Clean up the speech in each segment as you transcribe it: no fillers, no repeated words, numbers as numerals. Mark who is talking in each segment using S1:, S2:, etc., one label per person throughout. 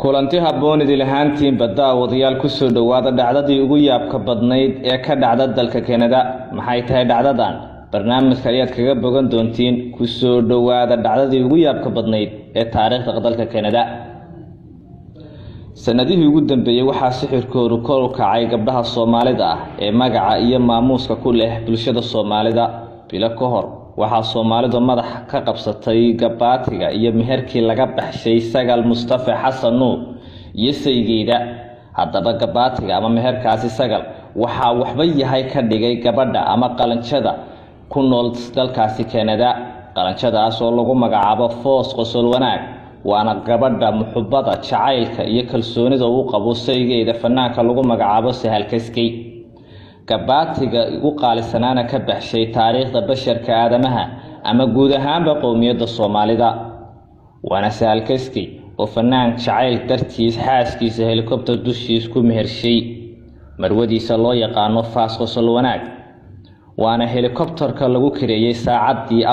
S1: kulanti habboon idil ahaantiin badda wadayaal ku soo dhawaada dhacdadii ugu yaabka badnayd ee ka dhacda dalka Canada. maxay tahay dhacdadan? barnaamijka ayaad kaga bogan doontiin ku soo dhawaada dhacdadii ugu yaabka badnayd ee taariikhda dalka Canada. sanadihii ugu dambeeyay waxaa sixirkoodu kor u kacay gabdhaha Soomaalida ah ee magaca iyo maamuuska ku leh bulshada Soomaalida. bilo ka hor waxaa Soomaalidu madax ka qabsatay gabaatiga iyo meherkii laga baxshay Sagal Mustafa Xasan Nuur iyo saygeeda. haddaba gabaatiga ama meherkaasi Sagal waxaa waxba yahay ka dhigay gabadha ama qalanjada ku nool dalkaasi Canada. qalanjadaas oo lagu magacaabo Foos Qosol Wanaag waana gabadha muxubbada jacaylka iyo kalsoonida uu qabo saygeeda fanaanka lagu magacaabo Sahal Kaskey. gabaatiga ugu qaalisanaana ka baxshay taariikhda basharka aadamaha ama guud ahaanba qowmiyadda Soomaalida waana Sahal Kaskey oo fanaan jacayl dartiis xaaskiisa helicopter dushiis ku mehershay marwadiisa loo yaqaano Foos Qosol Wanaag waana helicopterka lagu kireeyay saacadii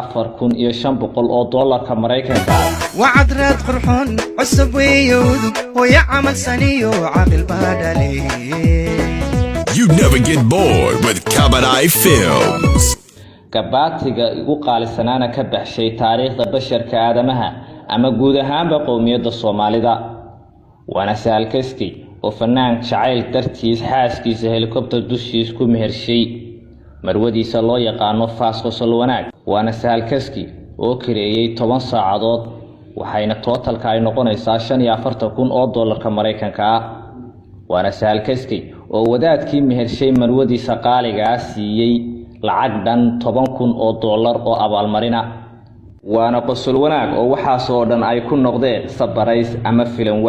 S1: $4,500 Mareykanka.
S2: وعدرات قرحون عصب ويود ويا عمل سنيو عقل بدلي.
S3: You never get bored with Kabadai Films.
S1: gabaatiga ugu qaalisanaana ka baxshay taariikhda basharka aadamaha ama guud ahaanba qowmiyadda Soomaalida waana Sahal Kaskey oo fanaan jacayl dartiis xaaskiisa helicopter dushiis ku mehershay marwadiisa loo yaqaano Foos Qosol Wanaag waana Sahal Kaskey oo kireeyay 10 saacadood waxayna totalka ay noqonaysaa $45,000 Mareykanka ah. waana Sahal Kaskey oo wadaadkii mehershay marwadiisa qaaliga siiyay lacag dhan $10,000 oo abaalmarina. waana Qosol Wanaag oo waxaas oo dhan ay ku noqdeen sabarays ama filan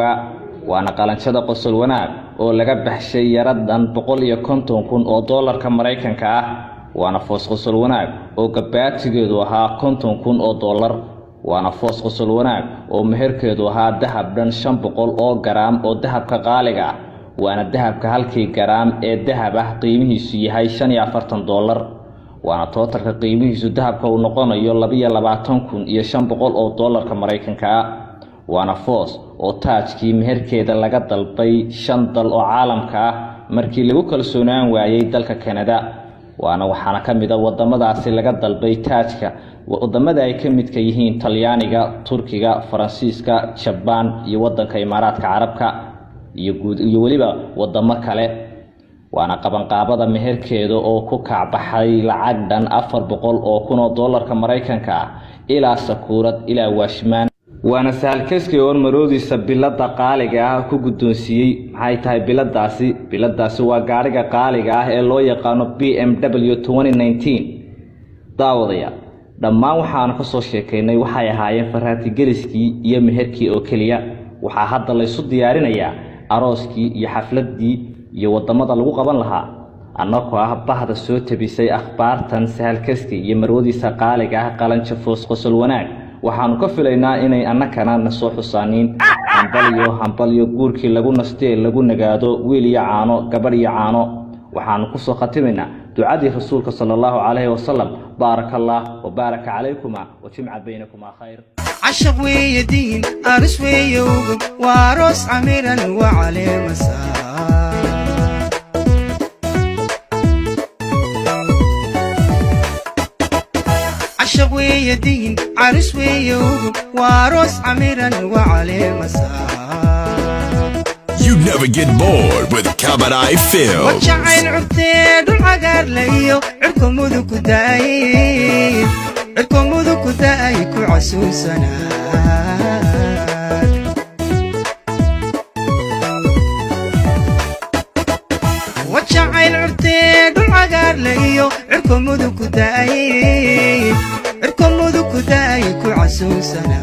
S1: waana qalanjada Qosol Wanaag oo laga baxshay yaradan $150,000 Mareykanka ah. waana Foos Qosol Wanaag oo gabaatigeedu ahaa $50,000 waana Foos Qosol Wanaag oo meherkeedu ahaa dahab dhan 500 oo garaam oo dahabka qaaliga ah waana dahabka halkii garaam ee dahab ah qiimihiisu yahay $45. waana totalka qiimihiisu dahabka uu noqonayo $22,500 Mareykanka ah. waana Foos oo taajkii meherkeeda laga dalbay 5 dal oo caalamka ah markii lagu kalsoonaan waayay dalka Canada. waxaana kamid ah wadamadaasi laga dalbay taajka wadamada ay kamidka yihiin Talyaaniga, Turkiga, Faransiiska, Japan iyo wadanka Imaaraadka Carabka iyo waliba wadamo kale. waana qabanqaabada meherkeeda oo ku kacbaxay lacag dhan $400,000 Mareykanka ah ilaa Sakuurad ilaa Washmaan. waana Sahal Kaskey oo marwadiisa bilada qaaliga ah ku guddoonsiiyay. maxay tahay biladaasi waa gaariga qaaliga ah ee loo yaqaano BMW 2019. daawadaya dhammaan waxaan ka soo sheekaynay waxay ahaayeen faraati geliskii iyo meherkii oo kaliya. waxaa hadda la isu diyaarinayaa arooskii iyo xafladii iyo wadamada lagu qaban lahaa. annagoo ah bahda soo tabisay akhbaartan Sahal Kaskey iyo marwadiisa qaaliga ah qalanjo Foos Qosol Wanaag waxaanu ka filaynaa inay annakana soo xusaaniin hambaliyo guurkii lagu nastay lagu nagaado wiil iyo caano gabadh iyo caano. waxaanu ku soo khatimaynaa ducadii rasuulka sallallahu alayhi wasallam barakallahu wa baraka calaykum wa jimca baynakuma khayr.
S2: عشق ويدين أرس ويوب واروس عميرا وعليه مساء. عشق ويدين عرس ويوب واروس عميرا وعليه مساء.
S3: You never get bored with Kabadai Films.
S2: وجعين عبتين العقار ليو عركم وذوك داي عركم وذوك داي كعسوسنا. وجعين عبتين العقار ليو عركم وذوك داي عركم وذوك داي كعسوسنا.